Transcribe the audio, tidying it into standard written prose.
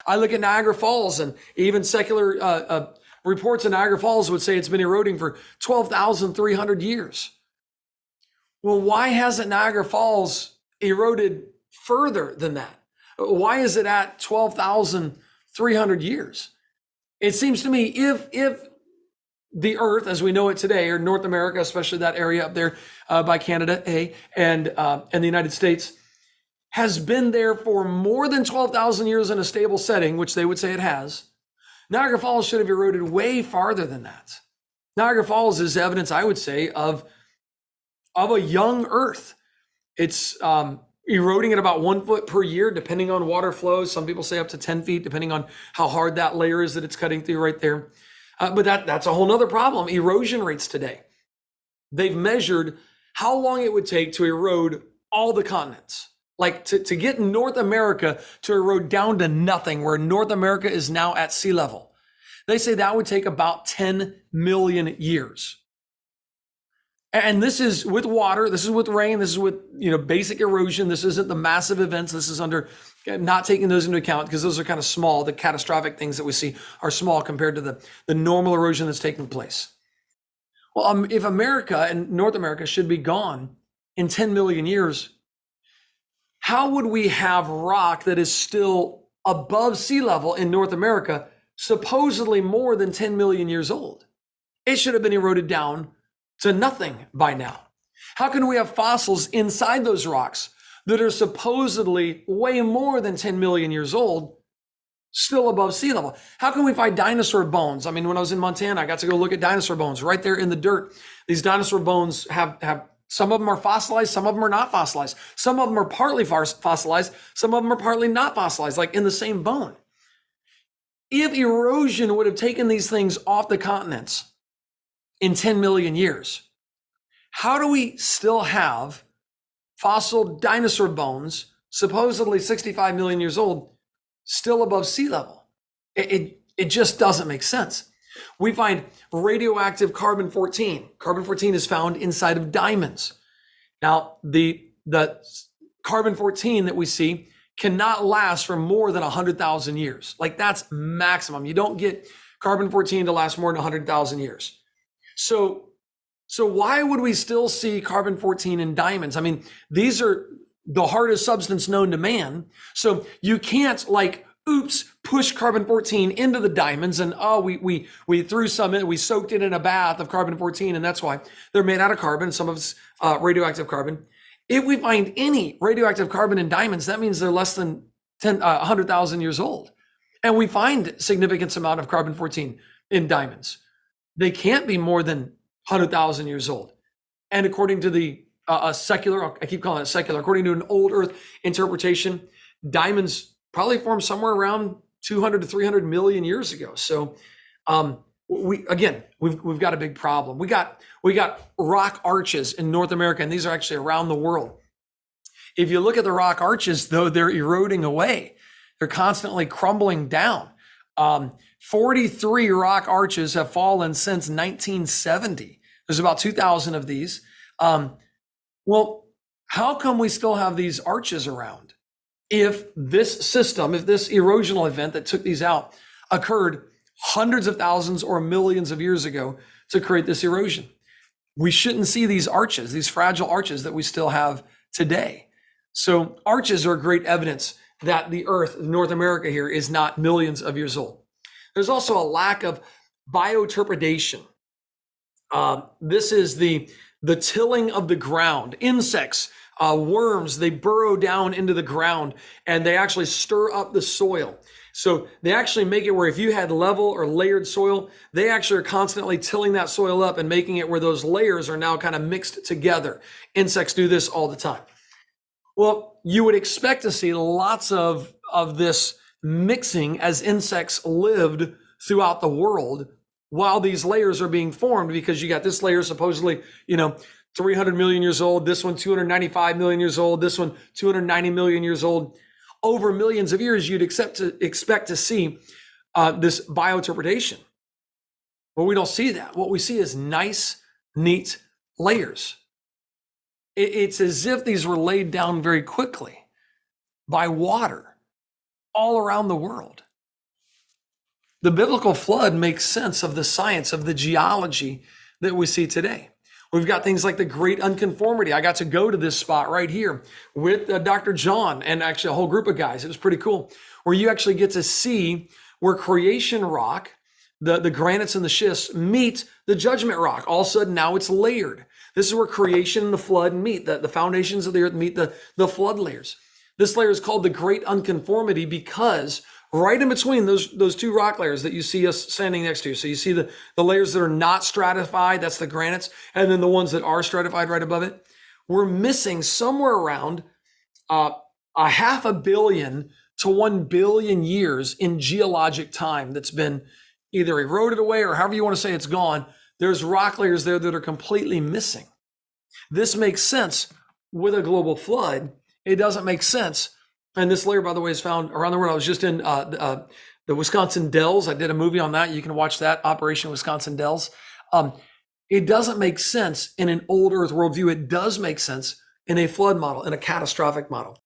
I look at Niagara Falls, and even secular reports of Niagara Falls would say it's been eroding for 12,300 years. Well, why hasn't Niagara Falls eroded further than that? Why is it at 12,300 years? It seems to me if the Earth, as we know it today, or North America, especially that area up there by Canada, and the United States, has been there for more than 12,000 years in a stable setting, which they would say it has, Niagara Falls should have eroded way farther than that. Niagara Falls is evidence, I would say, of a young Earth. It's eroding at about 1 foot per year, depending on water flows. Some people say up to 10 feet, depending on how hard that layer is that it's cutting through right there. But that's a whole nother problem, erosion rates today. They've measured how long it would take to erode all the continents. Like to get North America to erode down to nothing, where North America is now at sea level. They say that would take about 10 million years. And this is with water, this is with rain, this is with basic erosion. This isn't the massive events. This is under not taking those into account, because those are kind of small. The catastrophic things that we see are small compared to the normal erosion that's taking place. Well, if America and North America should be gone in 10 million years, how would we have rock that is still above sea level in North America, supposedly more than 10 million years old? It should have been eroded down to nothing by now. How can we have fossils inside those rocks that are supposedly way more than 10 million years old, still above sea level? How can we find dinosaur bones? I mean, when I was in Montana, I got to go look at dinosaur bones right there in the dirt. These dinosaur bones have some of them are fossilized, some of them are not fossilized. Some of them are partly fossilized, some of them are partly not fossilized, like in the same bone. If erosion would have taken these things off the continents in 10 million years, how do we still have fossil dinosaur bones, supposedly 65 million years old, still above sea level? It just doesn't make sense. We find radioactive carbon-14. Carbon-14 is found inside of diamonds. Now, the carbon-14 that we see cannot last for more than 100,000 years. Like, that's maximum. You don't get carbon-14 to last more than 100,000 years. So why would we still see carbon-14 in diamonds? I mean, these are the hardest substance known to man. So you can't push carbon-14 into the diamonds and we threw some in, we soaked it in a bath of carbon-14, and that's why they're made out of carbon. Some of it's radioactive carbon. If we find any radioactive carbon in diamonds, that means they're less than 100,000 years old. And we find significant amount of carbon-14 in diamonds. They can't be more than 100,000 years old. And according to the secular, I keep calling it secular, according to an old Earth interpretation, diamonds probably formed somewhere around 200 to 300 million years ago. So we've got a big problem. We got rock arches in North America, and these are actually around the world. If you look at the rock arches, though, they're eroding away. They're constantly crumbling down. 43 rock arches have fallen since 1970. There's about 2,000 of these. Well, how come we still have these arches around? If this system, if this erosional event that took these out occurred hundreds of thousands or millions of years ago to create this erosion, we shouldn't see these arches, these fragile arches that we still have today. So arches are great evidence that the Earth, North America here, is not millions of years old. There's also a lack of bioturbidation. This is the tilling of the ground. Insects, worms, they burrow down into the ground and they actually stir up the soil. So they actually make it where if you had level or layered soil, they actually are constantly tilling that soil up and making it where those layers are now kind of mixed together. Insects do this all the time. Well, you would expect to see lots of this mixing as insects lived throughout the world while these layers are being formed, because you got this layer supposedly, 300 million years old, this one 295 million years old, this one 290 million years old. Over millions of years, you'd expect to see this bioturbidation. But we don't see that. What we see is nice, neat layers. It's as if these were laid down very quickly by water all around the world. The biblical flood makes sense of the science, of the geology that we see today. We've got things like the great unconformity. I got to go to this spot right here with Dr. John and actually a whole group of guys. It was pretty cool, where you actually get to see where creation rock, the granites and the schists, meet the judgment rock. All of a sudden, now it's layered. This is where creation and the flood meet. The foundations of the earth meet the flood layers. This layer is called the great unconformity because right in between those two rock layers that you see us standing next to. So you see the layers that are not stratified, that's the granites, and then the ones that are stratified right above it. We're missing somewhere around a 500 million to 1 billion years in geologic time that's been either eroded away or however you want to say it's gone. There's rock layers there that are completely missing. This makes sense with a global flood. It doesn't make sense. And this layer, by the way, is found around the world. I was just in the Wisconsin Dells. I did a movie on that. You can watch that, Operation Wisconsin Dells. It doesn't make sense in an old Earth worldview. It does make sense in a flood model, in a catastrophic model.